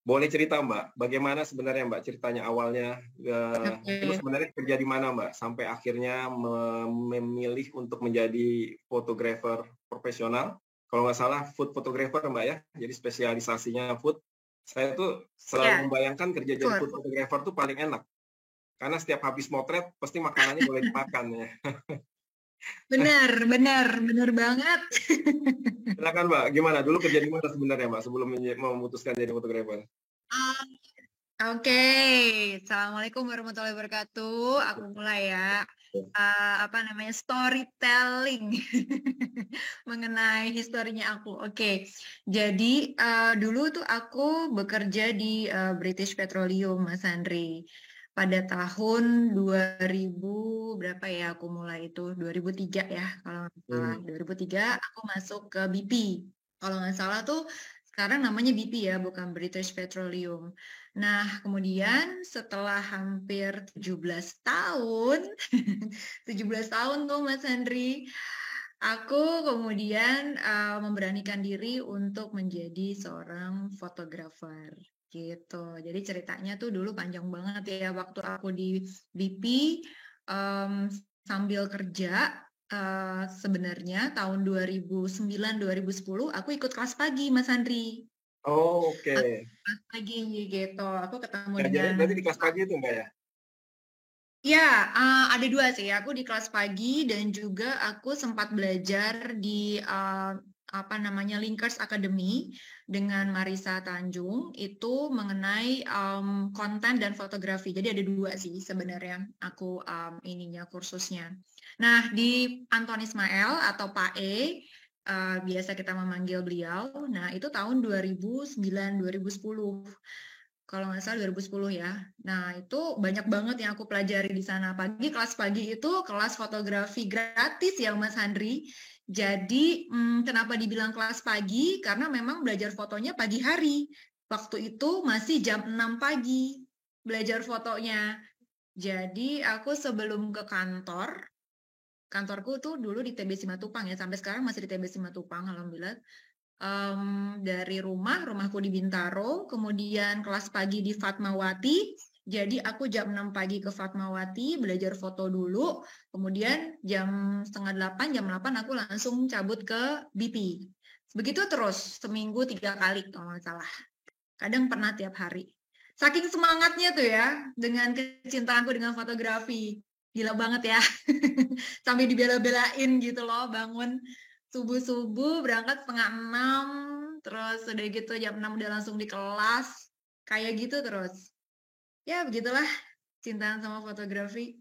Boleh cerita, Mbak, bagaimana sebenarnya, Mbak, ceritanya awalnya, dulu Oke. sebenarnya kerja di mana, Mbak, sampai akhirnya memilih untuk menjadi fotografer profesional? Kalau nggak salah food photographer, Mbak, ya? Jadi spesialisasinya food. Saya tuh selalu Ya, membayangkan kerja jadi food. food photographer tuh paling enak, karena setiap habis motret pasti makanannya boleh dimakan ya. Benar, benar, benar banget. Silakan, Mbak, gimana? Dulu kerja di mana sebenarnya, Mbak, sebelum memutuskan jadi fotografer? Ah, Oke, Assalamualaikum warahmatullahi wabarakatuh. Aku mulai ya. Apa namanya storytelling mengenai historinya aku. Oke, jadi dulu tuh aku bekerja di British Petroleum, Mas Andri. Pada tahun 2000 berapa ya aku mulai itu 2003 ya kalau nggak salah. Hmm. 2003 aku masuk ke BP. Kalau nggak salah tuh sekarang namanya BP ya, bukan British Petroleum. Nah, kemudian setelah hampir 17 tahun, 17 tahun tuh Mas Henry, aku kemudian memberanikan diri untuk menjadi seorang fotografer gitu. Jadi ceritanya tuh dulu panjang banget ya waktu aku di BP em, sambil kerja sebenarnya tahun 2009-2010 aku ikut kelas pagi Mas Andri. Oh, Aku oke. kelas pagi gitu. Aku ketemu Ngajarnya dengan berarti di kelas pagi itu, Mbak, ya? ya, ada dua sih. Aku di kelas pagi dan juga aku sempat belajar di apa namanya Linkers Academy dengan Marisa Tanjung itu mengenai konten dan fotografi. Jadi ada dua sih sebenarnya aku ininya kursusnya. Nah, di Anton Ismail atau Pak E, biasa kita memanggil beliau. Nah, itu tahun 2009-2010 kalau nggak salah 2010 ya. Nah, itu banyak banget yang aku pelajari di sana. Kelas pagi itu kelas fotografi gratis ya Mas Handri. Jadi, kenapa dibilang kelas pagi? Karena memang belajar fotonya pagi hari. Waktu itu masih jam 6 pagi belajar fotonya. Jadi, aku sebelum ke kantor, kantorku tuh dulu di TB Simatupang ya, sampai sekarang masih di TB Simatupang, alhamdulillah. Dari rumahku di Bintaro, kemudian kelas pagi di Fatmawati. Jadi aku jam 6 pagi ke Fatmawati, belajar foto dulu, kemudian jam setengah 8, jam 8 aku langsung cabut ke BP. Begitu terus, seminggu 3 kali kalau nggak salah. Kadang pernah tiap hari. Saking semangatnya tuh ya, dengan kecintaanku dengan fotografi. Gila banget ya. Sampai dibela-belain gitu loh, bangun subuh-subuh, berangkat setengah 6, terus udah gitu jam 6 udah langsung di kelas. Kayak gitu terus. Ya begitulah, cintaan sama fotografi.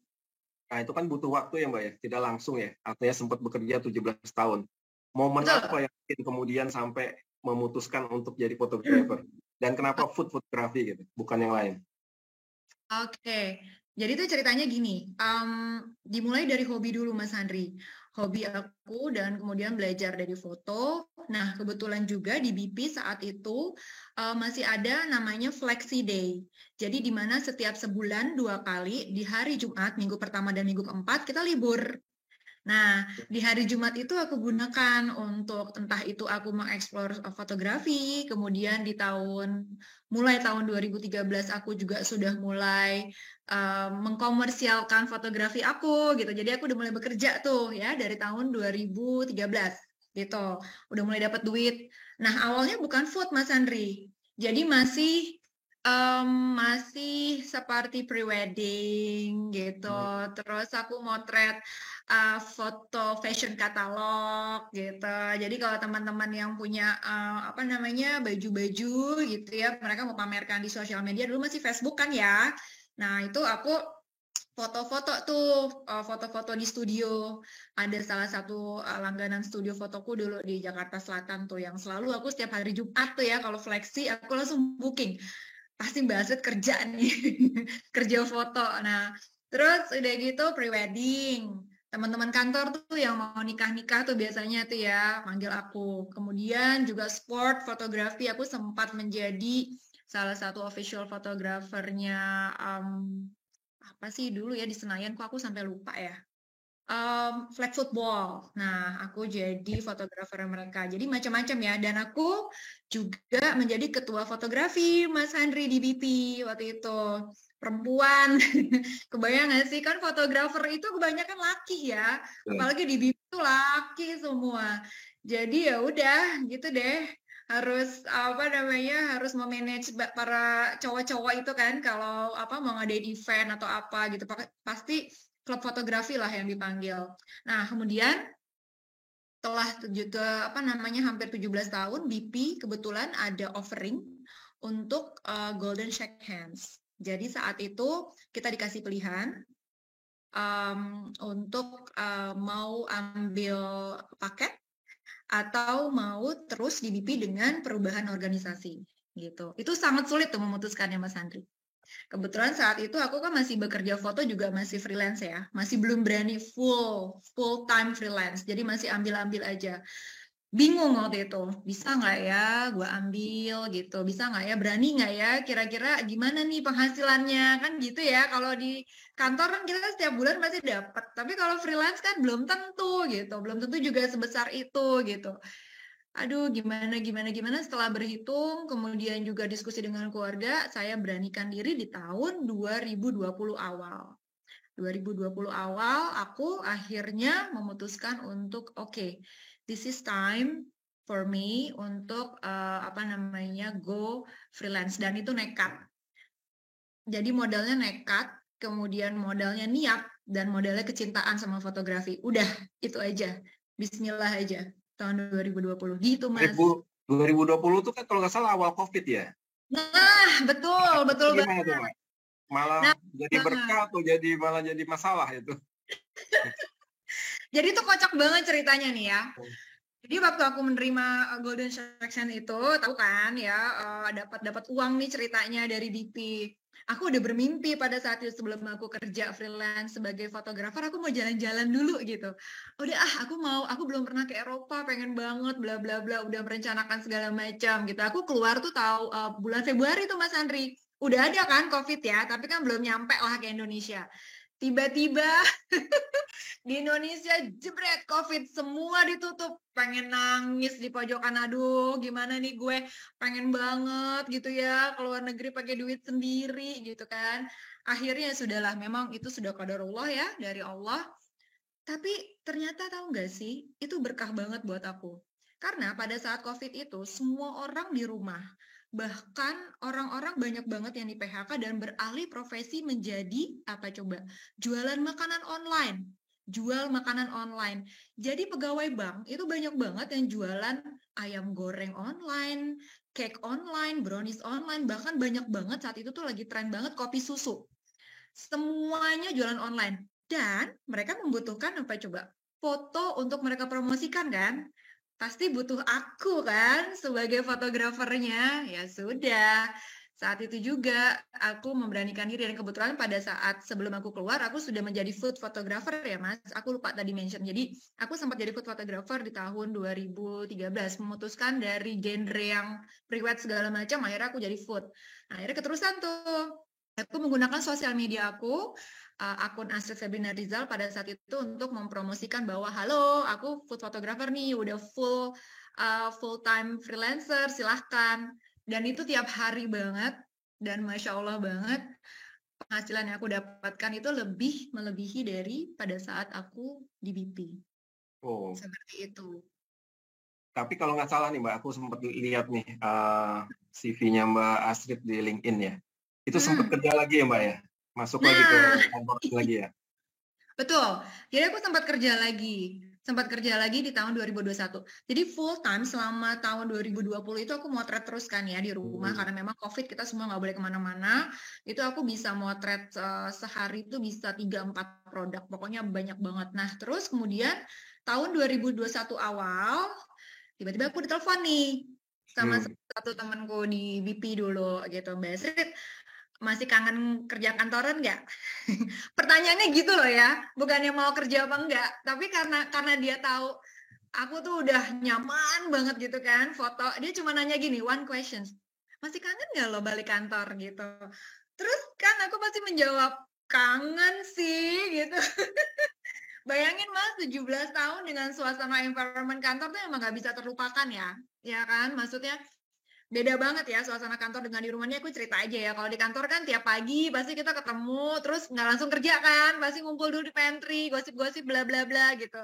Nah, itu kan butuh waktu ya, Mbak, ya? Tidak langsung ya? Artinya sempat bekerja 17 tahun. Momen apa Betul. yang bikin kemudian sampai memutuskan untuk jadi fotografer? Dan kenapa food photography gitu, bukan yang lain? Oke, jadi tuh ceritanya gini, dimulai dari hobi dulu Mas Handri. Hobi aku dan kemudian belajar dari foto. Nah, kebetulan juga di BP saat itu masih ada namanya Flexi Day. Jadi di mana setiap sebulan 2 kali di hari Jumat, minggu pertama dan minggu keempat kita libur. Nah, di hari Jumat itu aku gunakan untuk entah itu aku mengeksplor fotografi, kemudian mulai tahun 2013 aku juga sudah mulai mengkomersialkan fotografi aku gitu. Jadi aku udah mulai bekerja tuh ya dari tahun 2013 gitu. Udah mulai dapat duit. Nah, awalnya bukan food Mas Andri. Jadi masih seperti pre-wedding gitu. Hmm. Terus aku motret foto fashion katalog gitu. Jadi kalau teman-teman yang punya apa namanya baju-baju gitu ya, mereka mau pamerkan di sosial media dulu masih Facebook kan ya. Nah itu aku foto-foto tuh, foto-foto di studio. Ada salah satu langganan studio fotoku dulu di Jakarta Selatan tuh yang selalu aku setiap hari Jumat tuh ya kalau fleksi aku langsung booking. Pasti Mbak Astrid kerja nih, kerja foto. Nah, terus udah gitu pre-wedding. Teman-teman kantor tuh yang mau nikah-nikah tuh biasanya tuh ya manggil aku. Kemudian juga sport fotografi aku sempat menjadi salah satu official fotografernya apa sih dulu ya di Senayan kok aku sampai lupa ya. flag football. Nah, aku jadi fotografer mereka. Jadi macam-macam ya. Dan aku juga menjadi ketua fotografi Mas Handri di BP waktu itu. Perempuan. Kebayang nggak sih? Kan fotografer itu kebanyakan laki ya. Apalagi di BP itu laki semua. Jadi ya udah gitu deh. Harus apa namanya? Harus memanage para cowok-cowok itu kan kalau apa mau ngadain event atau apa gitu. Pasti klub fotografi lah yang dipanggil. Nah, kemudian setelah apa namanya hampir 17 tahun, BP kebetulan ada offering untuk Golden Shake Hands. Jadi saat itu kita dikasih pilihan untuk mau ambil paket atau mau terus di BP dengan perubahan organisasi gitu. Itu sangat sulit tuh memutuskannya Mas Andri. Kebetulan saat itu aku kan masih bekerja foto juga masih freelance ya, masih belum berani full time freelance, jadi masih ambil-ambil aja. Bingung waktu itu, bisa nggak ya gue ambil gitu, bisa nggak ya, berani nggak ya, kira-kira gimana nih penghasilannya, kan gitu ya, kalau di kantor kan kita setiap bulan pasti dapat, tapi kalau freelance kan belum tentu gitu, belum tentu juga sebesar itu gitu. Aduh, gimana setelah berhitung, kemudian juga diskusi dengan keluarga, saya beranikan diri di tahun 2020 awal. 2020 awal, aku akhirnya memutuskan untuk, oke, this is time for me untuk go freelance, dan itu nekat. Jadi modalnya nekat, kemudian modalnya niat, dan modalnya kecintaan sama fotografi. Udah, itu aja. Bismillah aja. Tahun 2020 gitu Mas. 2020 tuh kan kalau nggak salah awal COVID ya. Nah, betul Gimana banget. tuh, Mbak? Malah jadi berkah atau malah jadi masalah itu? Jadi itu kocak banget ceritanya nih ya. Jadi waktu aku menerima Golden Section itu, tahu kan ya, dapat uang nih ceritanya dari BP. Aku udah bermimpi pada saat itu sebelum aku kerja freelance sebagai fotografer, aku mau jalan-jalan dulu gitu. Udah aku belum pernah ke Eropa, pengen banget, bla bla bla, udah merencanakan segala macam gitu. Aku keluar tuh tahu bulan Februari tuh Mas Andri. Udah ada kan COVID ya, tapi kan belum nyampe lah ke Indonesia. Tiba-tiba di Indonesia jebret COVID, semua ditutup, pengen nangis di pojokan, aduh gimana nih gue pengen banget gitu ya keluar negeri pakai duit sendiri gitu kan. Akhirnya sudahlah, memang itu sudah qadarullah ya dari Allah, tapi ternyata tahu nggak sih, itu berkah banget buat aku. Karena pada saat COVID itu semua orang di rumah, bahkan orang-orang banyak banget yang di PHK dan beralih profesi menjadi apa coba? Jualan makanan online. Jual makanan online. Jadi pegawai bank itu banyak banget yang jualan ayam goreng online, cake online, brownies online, bahkan banyak banget saat itu tuh lagi tren banget kopi susu. Semuanya jualan online. Dan mereka membutuhkan apa coba? Foto untuk mereka promosikan kan? Pasti butuh aku kan sebagai fotografernya. Ya sudah. Saat itu juga aku memberanikan diri, dan kebetulan pada saat sebelum aku keluar aku sudah menjadi food photographer ya Mas. Aku lupa tadi mention. Jadi aku sempat jadi food photographer di tahun 2013, memutuskan dari genre yang pre-wed segala macam, akhirnya aku jadi food. Nah, akhirnya keterusan tuh. Aku menggunakan sosial media aku, akun Astrid Febrina Rizal pada saat itu untuk mempromosikan bahwa halo, aku food photographer nih, udah full time freelancer, silahkan. Dan itu tiap hari banget, dan Masya Allah banget, penghasilan yang aku dapatkan itu lebih melebihi dari pada saat aku di BP. Oh. Seperti itu. Tapi kalau nggak salah nih Mbak, aku sempat lihat nih CV-nya Mbak Astrid di LinkedIn ya. Itu sempat kerja lagi ya Mbak ya? Masuk lagi ke kantor lagi ya? Betul. Jadi aku sempat kerja lagi di tahun 2021. Jadi full time selama tahun 2020 itu aku motret terus kan ya di rumah, karena memang COVID kita semua nggak boleh kemana-mana. Itu aku bisa motret sehari itu bisa 3-4 produk, pokoknya banyak banget. Nah terus kemudian tahun 2021 awal, tiba-tiba aku ditelepon nih sama satu temanku di BP dulu gitu, Mbak Astrid, masih kangen kerja kantoran nggak? Pertanyaannya gitu loh ya, bukannya mau kerja apa enggak, tapi karena dia tahu aku tuh udah nyaman banget gitu kan, foto, dia cuma nanya gini, one question, masih kangen nggak lo balik kantor gitu? Terus kan aku pasti menjawab, kangen sih gitu. Bayangin Mas, 17 tahun dengan suasana environment kantor tuh emang nggak bisa terlupakan ya. Ya kan? Maksudnya beda banget ya suasana kantor dengan di rumahnya. Aku cerita aja ya, kalau di kantor kan tiap pagi pasti kita ketemu, terus nggak langsung kerja kan, pasti ngumpul dulu di pantry, gosip-gosip bla bla bla gitu.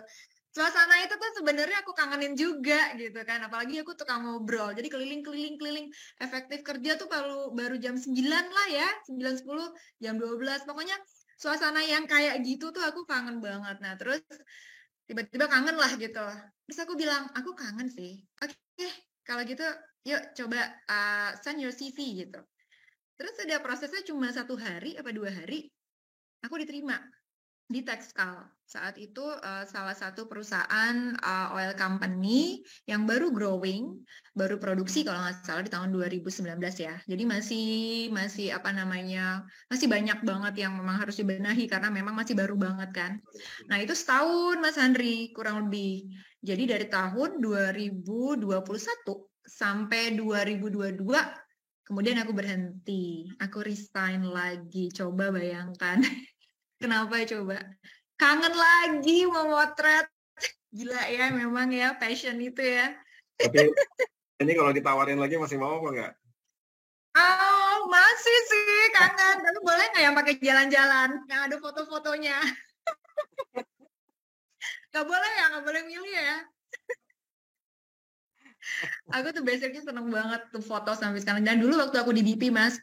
Suasana itu tuh sebenarnya aku kangenin juga gitu kan, apalagi aku tukang ngobrol, jadi keliling, efektif kerja tuh baru jam 9 lah ya, 9, 10, jam 12, pokoknya suasana yang kayak gitu tuh aku kangen banget. Nah terus tiba-tiba kangen lah gitu, terus aku bilang aku kangen sih, oke kalau gitu yuk coba send your CV gitu. Terus ada prosesnya cuma 1 hari apa 2 hari, aku diterima di Texcal. Saat itu salah satu perusahaan oil company yang baru growing, baru produksi kalau nggak salah di tahun 2019 ya. Jadi masih apa namanya, masih banyak banget yang memang harus dibenahi karena memang masih baru banget kan. Nah itu setahun Mas Andri kurang lebih. Jadi dari tahun 2021 sampai 2022 kemudian aku berhenti, aku resign lagi. Coba bayangkan. Kenapa coba? Kangen lagi memotret. Gila ya, memang ya passion itu ya. Tapi ini kalau ditawarin lagi masih mau apa enggak? Oh, masih sih kangen. Tapi boleh nggak yang pakai jalan-jalan? Yang ada foto-fotonya. Nggak boleh ya, nggak boleh milih ya. Aku tuh basicnya seneng banget tuh foto sampai sekarang. Dan dulu waktu aku di BP, Mas,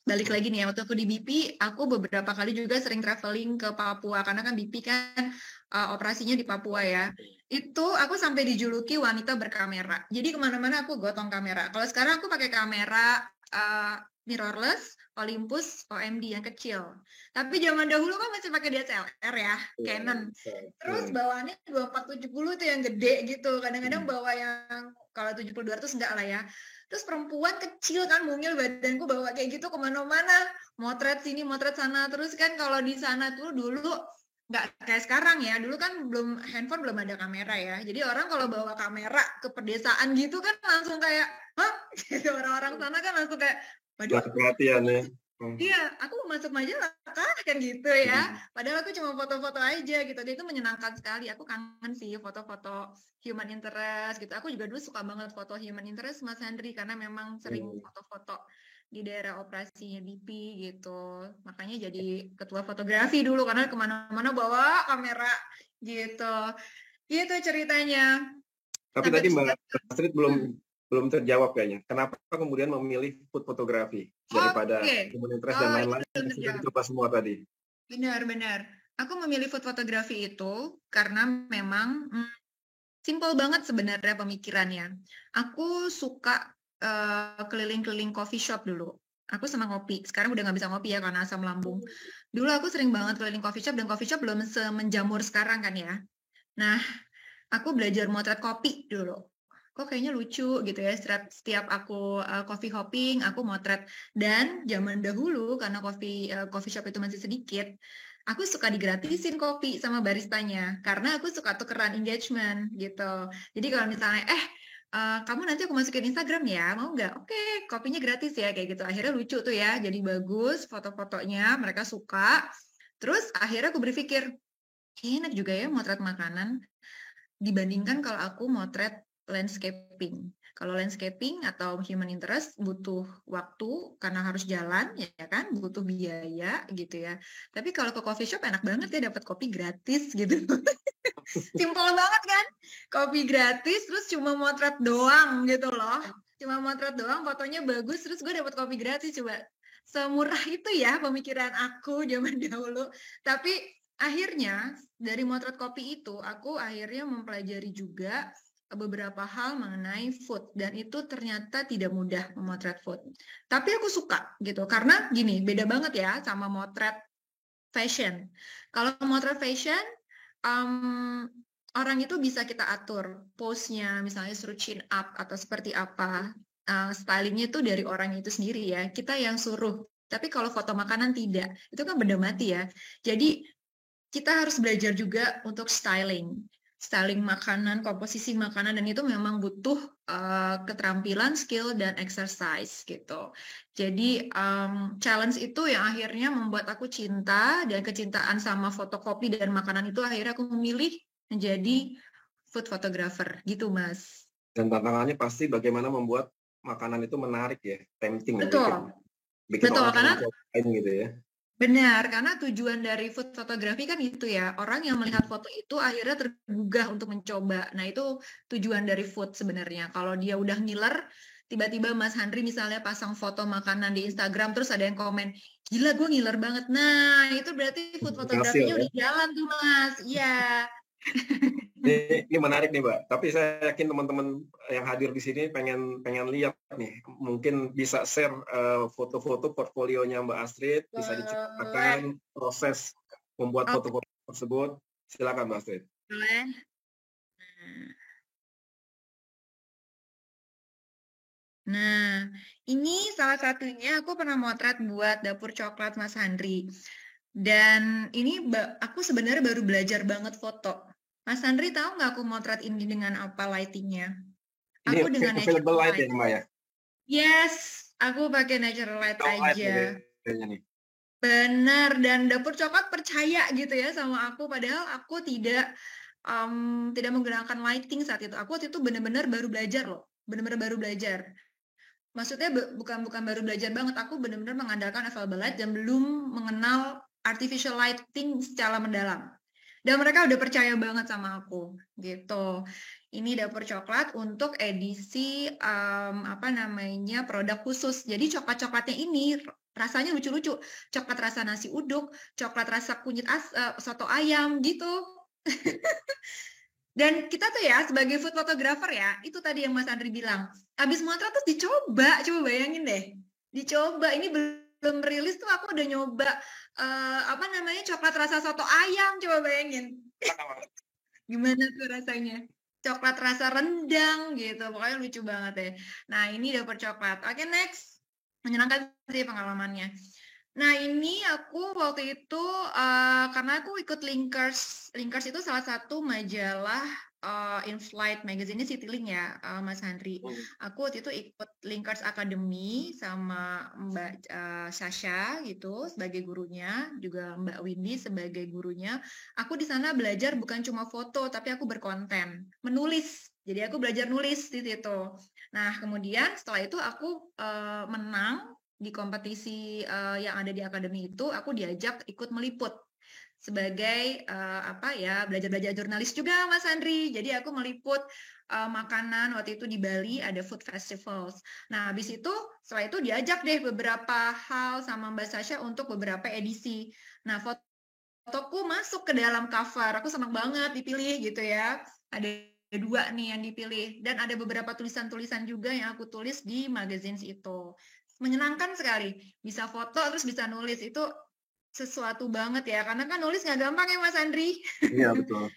balik lagi nih ya, waktu aku di BP, aku beberapa kali juga sering traveling ke Papua, karena kan BP kan operasinya di Papua ya. Itu aku sampai dijuluki wanita berkamera. Jadi kemana-mana aku gotong kamera. Kalau sekarang aku pakai kamera mirrorless, Olympus, OMD yang kecil. Tapi zaman dahulu kan masih pakai DSLR ya, Canon. Terus bawaannya 2470 tuh yang gede gitu. Kadang-kadang bawa yang kalau 70-200 enggak lah ya. Terus perempuan kecil kan, mungil badanku, bawa kayak gitu kemana-mana, motret sini, motret sana. Terus kan kalau di sana tuh dulu nggak kayak sekarang ya, dulu kan handphone belum ada kamera ya. Jadi orang kalau bawa kamera ke pedesaan gitu kan langsung kayak, hah? Gitu, orang-orang sana kan langsung kayak, waduh, perhatian ya. Iya, aku mau masuk majalah kah kan gitu ya. Padahal aku cuma foto-foto aja gitu. Dan itu menyenangkan sekali. Aku kangen sih foto-foto human interest gitu. Aku juga dulu suka banget foto human interest Mas Handri karena memang sering foto-foto di daerah operasinya BP gitu. Makanya jadi ketua fotografi dulu karena kemana-mana bawa kamera gitu. Gitu ceritanya. Tapi tadi Mbak Astrid belum terjawab kayaknya. Kenapa kemudian memilih food fotografi daripada human interest dan lain-lain yang sudah dicoba semua tadi? Benar-benar. Aku memilih food fotografi itu karena memang simple banget sebenarnya pemikirannya. Aku suka keliling-keliling coffee shop dulu. Aku sama ngopi. Sekarang udah nggak bisa ngopi ya karena asam lambung. Dulu aku sering banget keliling coffee shop dan coffee shop belum semenjamur sekarang kan ya. Nah, aku belajar motret kopi dulu. Kok kayaknya lucu gitu ya, setiap aku coffee hopping, aku motret. Dan zaman dahulu, karena coffee shop itu masih sedikit, aku suka digratisin kopi sama baristanya, karena aku suka tukeran engagement gitu. Jadi kalau misalnya, kamu nanti aku masukin Instagram ya, mau nggak? Oke, kopinya gratis ya, kayak gitu. Akhirnya lucu tuh ya, jadi bagus foto-fotonya, mereka suka. Terus akhirnya aku berpikir, enak juga ya motret makanan, dibandingkan kalau aku motret landscaping. Kalau landscaping atau human interest butuh waktu karena harus jalan ya kan, butuh biaya gitu ya. Tapi kalau ke coffee shop enak banget ya dapat kopi gratis gitu. Simple banget kan? Kopi gratis terus cuma motret doang gitu loh. Cuma motret doang, fotonya bagus terus gue dapat kopi gratis. Coba semurah itu ya pemikiran aku zaman dahulu. Tapi akhirnya dari motret kopi itu aku akhirnya mempelajari juga beberapa hal mengenai food dan itu ternyata tidak mudah memotret food. Tapi aku suka gitu karena gini, beda banget ya sama motret fashion. Kalau motret fashion orang itu bisa kita atur pose-nya, misalnya suruh chin up atau seperti apa. Stylingnya itu dari orang itu sendiri ya. Kita yang suruh. Tapi kalau foto makanan tidak. Itu kan benda mati ya. Jadi kita harus belajar juga untuk styling. styling makanan, komposisi makanan, dan itu memang butuh keterampilan, skill, dan exercise gitu. Jadi challenge itu yang akhirnya membuat aku cinta, dan kecintaan sama fotokopi dan makanan itu akhirnya aku memilih menjadi food photographer gitu, Mas. Dan tantangannya pasti bagaimana membuat makanan itu menarik ya, tempting, Betul, bikin betul, orang karena pengen cobain gitu ya. benar, karena tujuan dari food photography kan itu ya, orang yang melihat foto itu akhirnya tergugah untuk mencoba. Nah, itu tujuan dari food sebenarnya. Kalau dia udah ngiler, tiba-tiba Mas Handri misalnya pasang foto makanan di Instagram, terus ada yang komen, gila gue ngiler banget. Nah, itu berarti food Hasil fotografinya ya. udah jalan tuh, Mas. Iya. Ini menarik nih, Mbak. Tapi saya yakin teman-teman yang hadir di sini pengen lihat nih. Mungkin bisa share foto-foto portfolionya Mbak Astrid, bisa diceritakan proses membuat Oke, foto-foto tersebut. Silakan Mbak Astrid. boleh. Nah, ini salah satunya aku pernah motret buat Dapur Coklat Mas Handri. Dan ini aku sebenarnya baru belajar banget foto. Mas Handri tahu nggak aku motret ini dengan apa lightingnya? Ini Aku dengan natural available light light. ya, Mbak ya? Yes, aku pakai natural light Down light aja. nih. Benar, dan Dapur Coklat percaya gitu ya sama aku, padahal aku tidak menggunakan lighting saat itu. Aku waktu itu benar-benar baru belajar loh, benar-benar baru belajar. Maksudnya bukan baru belajar banget, aku benar-benar mengandalkan available light dan belum mengenal artificial lighting secara mendalam. Dan mereka udah percaya banget sama aku, gitu. Ini Dapur Coklat untuk edisi produk khusus. Jadi coklat-coklatnya ini rasanya lucu-lucu. Coklat rasa nasi uduk, coklat rasa kunyit soto ayam gitu. Dan kita tuh ya sebagai food photographer ya, itu tadi yang Mas Andri bilang, habis motret tuh dicoba, coba bayangin deh, dicoba. Ini belum rilis tuh aku udah nyoba coklat rasa soto ayam, coba bayangin. Gimana tuh rasanya? Coklat rasa rendang gitu, pokoknya lucu banget ya. Nah, ini Dapur Coklat. Oke, next. Menyenangkan sih pengalamannya. Nah, ini aku waktu itu karena aku ikut Linkers. Linkers itu salah satu majalah in-flight magazine, ini Citylink ya, Mas Handri. Aku waktu itu ikut Linkers Academy sama Mbak Sasha gitu sebagai gurunya, juga Mbak Windy sebagai gurunya. Aku di sana belajar bukan cuma foto, tapi aku berkonten, menulis. Jadi aku belajar nulis di situ. Nah, kemudian setelah itu aku menang di kompetisi yang ada di akademi itu, aku diajak ikut meliput sebagai belajar-belajar jurnalis juga, Mas Andri. Jadi aku meliput makanan waktu itu di Bali, ada food festivals. Nah, habis itu setelah itu diajak deh beberapa hal sama Mbak Sasha untuk beberapa edisi. Nah, fotoku masuk ke dalam cover. Aku senang banget dipilih gitu ya. Ada dua nih yang dipilih, dan ada beberapa tulisan-tulisan juga yang aku tulis di magazine itu. Menyenangkan sekali, bisa foto terus bisa nulis, itu sesuatu banget ya, karena kan nulis nggak gampang ya Mas Andri. Iya, betul.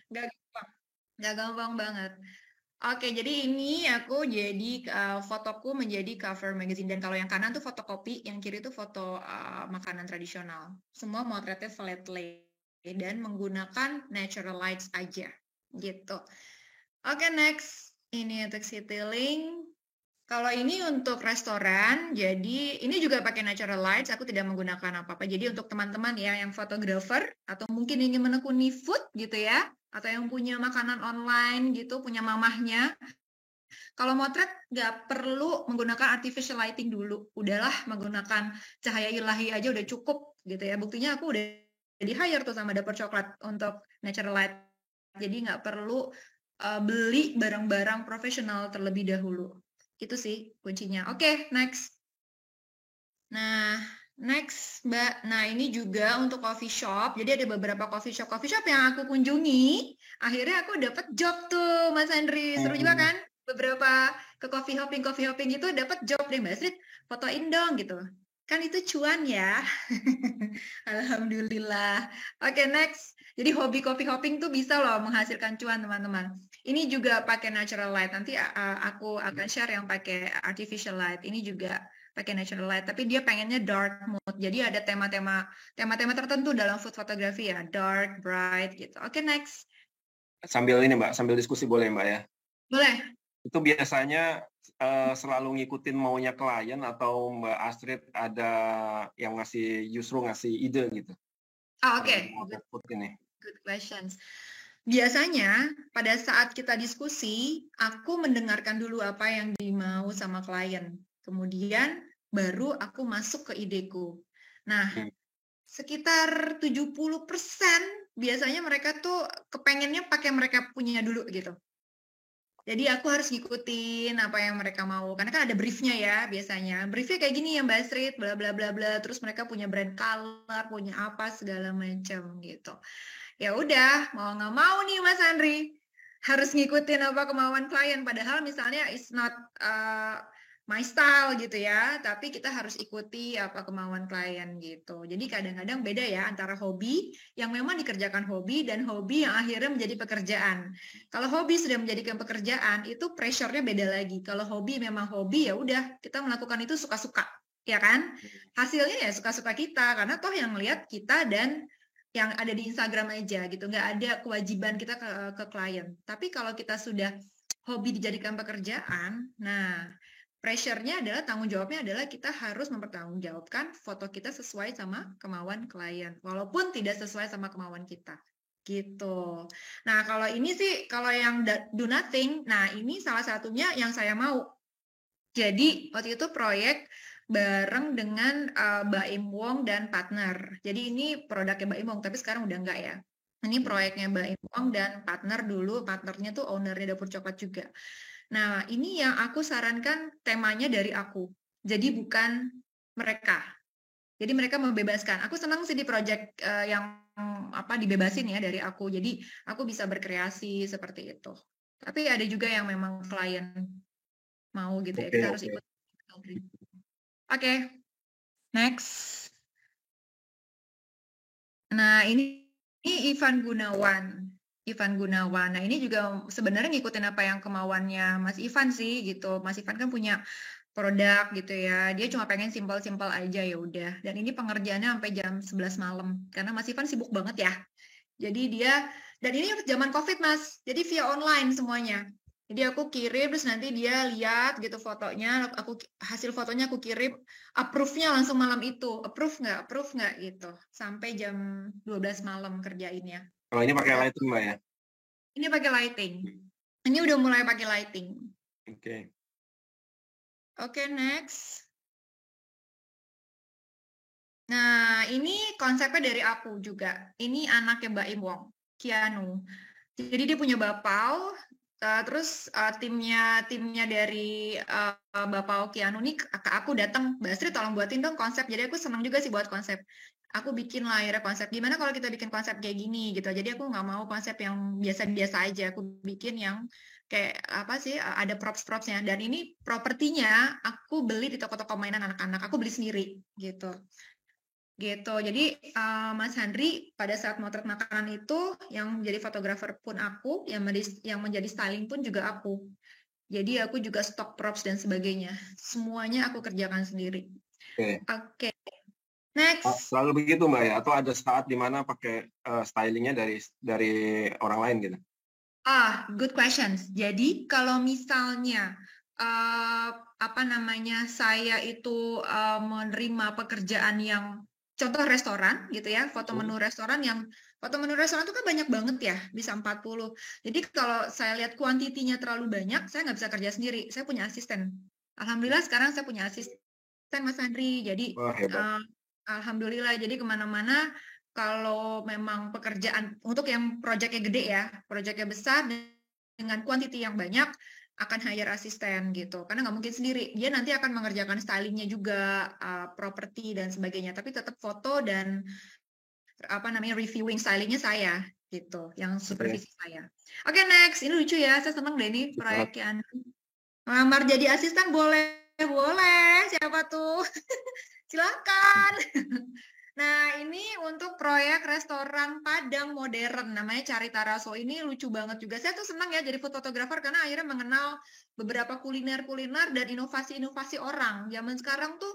Nggak gampang banget. Oke, jadi ini aku jadi fotoku menjadi cover magazine, dan kalau yang kanan tuh fotokopi, yang kiri tuh foto makanan tradisional. Semua motretnya flat lay dan menggunakan natural lights aja gitu. Oke, next. Ini untuk Citylink. Kalau ini untuk restoran, jadi ini juga pakai natural lights, aku tidak menggunakan apa-apa. Jadi untuk teman-teman ya yang fotografer atau mungkin ingin menekuni food gitu ya, atau yang punya makanan online gitu, punya mamahnya, kalau motret nggak perlu menggunakan artificial lighting dulu. Udahlah menggunakan cahaya ilahi aja udah cukup gitu ya. Buktinya aku udah di hire tuh sama Dapur Coklat untuk natural light. Jadi nggak perlu beli barang-barang profesional terlebih dahulu. Itu sih kuncinya. Oke, next. Nah, next, Mbak. Nah, ini juga untuk coffee shop. Jadi ada beberapa coffee shop yang aku kunjungi. Akhirnya aku dapat job tuh, Mas Andri. Seru juga kan? Beberapa ke coffee hopping itu dapat job deh, Mbak Astrid. Fotoin dong gitu. Kan itu cuan ya. Alhamdulillah. Oke, next. Jadi hobi coffee hopping tuh bisa loh menghasilkan cuan, teman-teman. Ini juga pakai natural light. Nanti aku akan share yang pakai artificial light. Ini juga pakai natural light, tapi dia pengennya dark mode. Jadi ada tema-tema tertentu dalam food photography ya, dark, bright gitu. Oke, next. Sambil ini Mbak, sambil diskusi boleh Mbak ya? Boleh. Itu biasanya selalu ngikutin maunya klien atau Mbak Astrid ada yang justru ngasih ide gitu? Oke. Good questions. Biasanya pada saat kita diskusi, aku mendengarkan dulu apa yang dimau sama klien. Kemudian baru aku masuk ke ideku. Nah, sekitar 70% biasanya mereka tuh kepengennya pakai mereka punya dulu gitu. Jadi aku harus ngikutin apa yang mereka mau, karena kan ada briefnya ya biasanya. Briefnya kayak gini ya Mbak Astrid, bla bla bla bla. Terus mereka punya brand color, punya apa segala macam gitu. Ya udah, mau nggak mau nih Mas Andri harus ngikutin apa kemauan klien. Padahal misalnya it's not my style gitu ya, tapi kita harus ikuti apa kemauan klien gitu. Jadi kadang-kadang beda ya antara hobi yang memang dikerjakan hobi dan hobi yang akhirnya menjadi pekerjaan. Kalau hobi sudah menjadikan pekerjaan, itu pressure-nya beda lagi. Kalau hobi memang hobi, ya udah kita melakukan itu suka-suka, ya kan? Hasilnya ya suka-suka kita, karena toh yang lihat kita dan yang ada di Instagram aja gitu, nggak ada kewajiban kita ke klien. Tapi kalau kita sudah hobi dijadikan pekerjaan, nah pressure-nya adalah, tanggung jawabnya adalah kita harus mempertanggungjawabkan foto kita sesuai sama kemauan klien, walaupun tidak sesuai sama kemauan kita. Gitu. Nah, kalau ini sih, kalau yang do nothing, nah ini salah satunya yang saya mau. Jadi, waktu itu proyek bareng dengan Mbak Im Wong dan partner. Jadi ini produknya Mbak Im Wong, tapi sekarang udah enggak ya. Ini proyeknya Mbak Im Wong dan partner dulu, partnernya tuh ownernya Dapur Coklat juga. Nah, ini yang aku sarankan temanya dari aku. Jadi bukan mereka. Jadi mereka membebaskan. Aku senang sih di project yang dibebasin ya dari aku. Jadi aku bisa berkreasi seperti itu. Tapi ada juga yang memang klien mau gitu ya. Kita harus ikut. Oke. Next. Nah, ini Ivan Gunawan. Nah, ini juga sebenarnya ngikutin apa yang kemauannya Mas Ivan sih gitu. Mas Ivan kan punya produk gitu ya. Dia cuma pengen simpel-simpel aja, ya udah. Dan ini pengerjaannya sampai jam 11 malam karena Mas Ivan sibuk banget ya. Jadi dan ini zaman Covid, Mas. Jadi via online semuanya. Jadi aku kirim, terus nanti dia lihat gitu fotonya, hasil fotonya aku kirim, approve-nya langsung malam itu, approve nggak gitu, sampai jam 12 malam kerjainnya. Kalau ini pakai lighting Mbak ya? Ini pakai lighting. Ini udah mulai pakai lighting. Oke, next. Nah, ini konsepnya dari aku juga. Ini anaknya Mbak Im Wong, Keanu. Jadi dia punya Bapau, terus timnya dari Bapau Keanu nih ke aku datang, Mbak Astrid tolong buatin dong konsep. Jadi aku senang juga sih buat konsep. Aku bikin lah akhirnya konsep. Gimana kalau kita bikin konsep kayak gini gitu. Jadi aku nggak mau konsep yang biasa-biasa aja. Aku bikin yang kayak apa sih, ada props-propsnya. Dan ini propertinya aku beli di toko-toko mainan anak-anak. Aku beli sendiri gitu. Jadi Mas Handri pada saat motret makanan itu yang menjadi fotografer pun aku, yang menjadi styling pun juga aku. Jadi aku juga stok props dan sebagainya. Semuanya aku kerjakan sendiri. Oke. Next. Selalu begitu Mbak ya? Atau ada saat di mana pakai stylingnya dari orang lain gitu? Good questions. Jadi kalau misalnya saya itu menerima pekerjaan yang contoh restoran gitu ya, foto menu restoran itu kan banyak banget ya, bisa 40. Jadi kalau saya lihat kuantitinya terlalu banyak, saya nggak bisa kerja sendiri, saya punya asisten. Alhamdulillah sekarang saya punya asisten Mas Andri, jadi alhamdulillah, jadi kemana-mana kalau memang pekerjaan untuk yang proyeknya gede ya, proyeknya besar dengan kuantiti yang banyak, akan hire asisten gitu, karena nggak mungkin sendiri. Dia nanti akan mengerjakan stylingnya juga, properti dan sebagainya, tapi tetap foto dan reviewing stylingnya saya gitu, yang supervisi saya. Oke, next. Ini lucu ya, saya seneng deh ini proyeknya. Melamar jadi asisten boleh, siapa tuh? Silakan. Nah, ini untuk proyek restoran Padang modern, namanya Carita Raso. Ini lucu banget juga. Saya tuh senang ya jadi food photographer karena akhirnya mengenal beberapa kuliner-kuliner dan inovasi-inovasi orang. Zaman sekarang tuh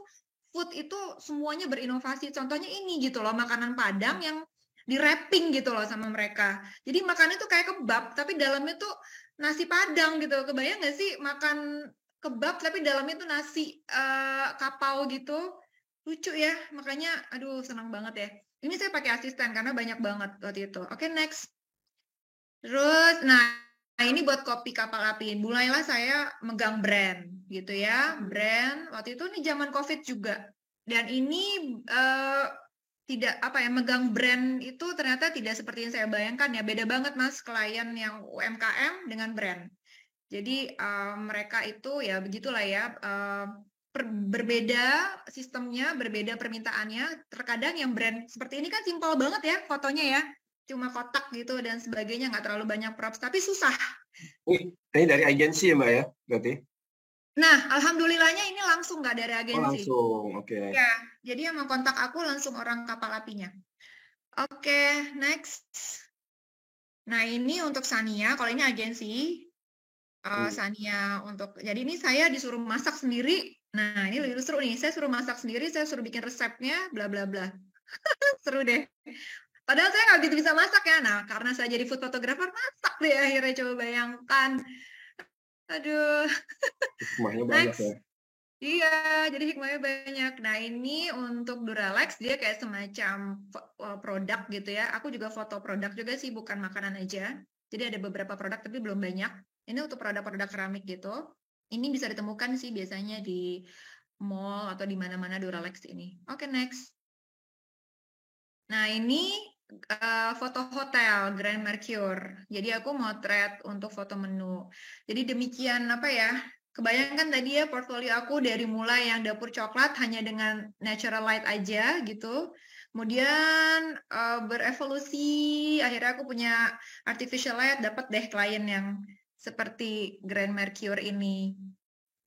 food itu semuanya berinovasi. Contohnya ini gitu loh, makanan Padang yang di wrapping gitu loh sama mereka. Jadi makannya tuh kayak kebab, tapi dalamnya tuh nasi Padang gitu. Kebayang nggak sih makan kebab tapi dalamnya tuh nasi kapau gitu? Lucu ya, makanya aduh senang banget ya. Ini saya pakai asisten karena banyak banget waktu itu. Oke, next. Terus, nah ini buat kopi kapal api. Mulailah saya megang brand gitu ya, brand. Waktu itu nih zaman COVID juga. Dan ini tidak apa ya, megang brand itu ternyata tidak seperti yang saya bayangkan ya. Beda banget Mas, klien yang UMKM dengan brand. Jadi mereka itu ya begitulah ya. Berbeda sistemnya, berbeda permintaannya. Terkadang yang brand seperti ini kan simpel banget ya fotonya ya, cuma kotak gitu dan sebagainya, nggak terlalu banyak props, tapi susah. Ini dari agensi ya Mbak ya, berarti? Nah, alhamdulillahnya ini langsung nggak dari Oh agensi. langsung, oke. Ya, jadi yang mau kontak aku langsung orang kapal apinya. Oke, next. Nah ini untuk Sania, kalau ini agensi. Sania untuk, jadi ini saya disuruh masak sendiri. Nah ini lebih seru nih, saya suruh masak sendiri, saya suruh bikin resepnya, bla bla bla. Seru deh. Padahal saya nggak gitu bisa masak ya. Nah karena saya jadi food photographer, masak deh akhirnya, coba bayangkan. Aduh. Hikmahnya banyak Next. ya. Iya, jadi hikmahnya banyak. Nah ini untuk Duralex, dia kayak semacam produk gitu ya. Aku juga foto produk juga sih, bukan makanan aja. Jadi ada beberapa produk tapi belum banyak. Ini untuk produk-produk keramik gitu. Ini bisa ditemukan sih biasanya di mall atau di mana-mana Duralex ini. Oke, next. Nah ini foto hotel Grand Mercure. Jadi aku motret untuk foto menu. Jadi demikian apa ya? Kebayangkan tadi ya portfolio aku dari mulai yang dapur coklat hanya dengan natural light aja gitu. Kemudian berevolusi, akhirnya aku punya artificial light, dapat deh klien yang seperti Grand Mercure ini.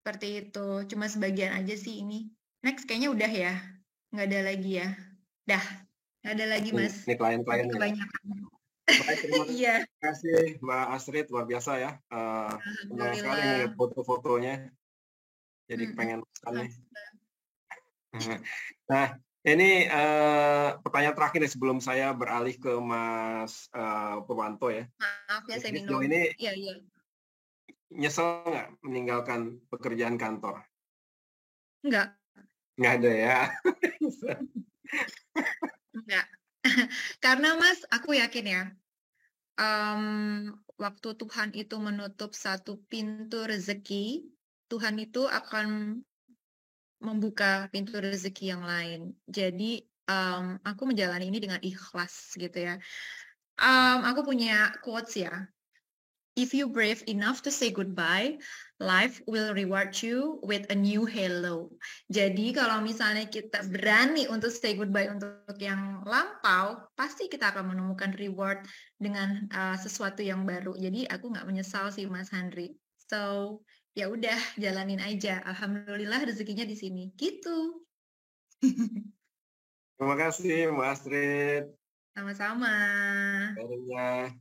Seperti itu. Cuma sebagian aja sih ini. Next kayaknya udah ya. Nggak ada lagi ya. Dah. Nggak ada lagi Mas. Ini klien-kliennya. Kebanyakan. Baik, terima Iya. kasih Mbak Astrid, luar biasa ya. Senang sekali nih Alhamdulillah. foto-fotonya. Jadi pengen sekali. Nah, ini pertanyaan terakhir nih sebelum saya beralih ke Mas Purwanto ya. Maaf ya, saya Jadi minum. sejauh ini Iya, iya. nyesel nggak meninggalkan pekerjaan kantor? Enggak. Nggak ada ya. Enggak. Karena Mas, aku yakin ya, waktu Tuhan itu menutup satu pintu rezeki, Tuhan itu akan membuka pintu rezeki yang lain. Jadi aku menjalani ini dengan ikhlas gitu ya. Aku punya quotes ya. If you brave enough to say goodbye, life will reward you with a new hello. Jadi kalau misalnya kita berani untuk say goodbye untuk yang lampau, pasti kita akan menemukan reward dengan sesuatu yang baru. Jadi aku nggak menyesal sih Mas Handri. So ya udah jalanin aja. Alhamdulillah rezekinya di sini. Gitu. Terima kasih Mbak Astrid. Sama-sama. Sharingnya.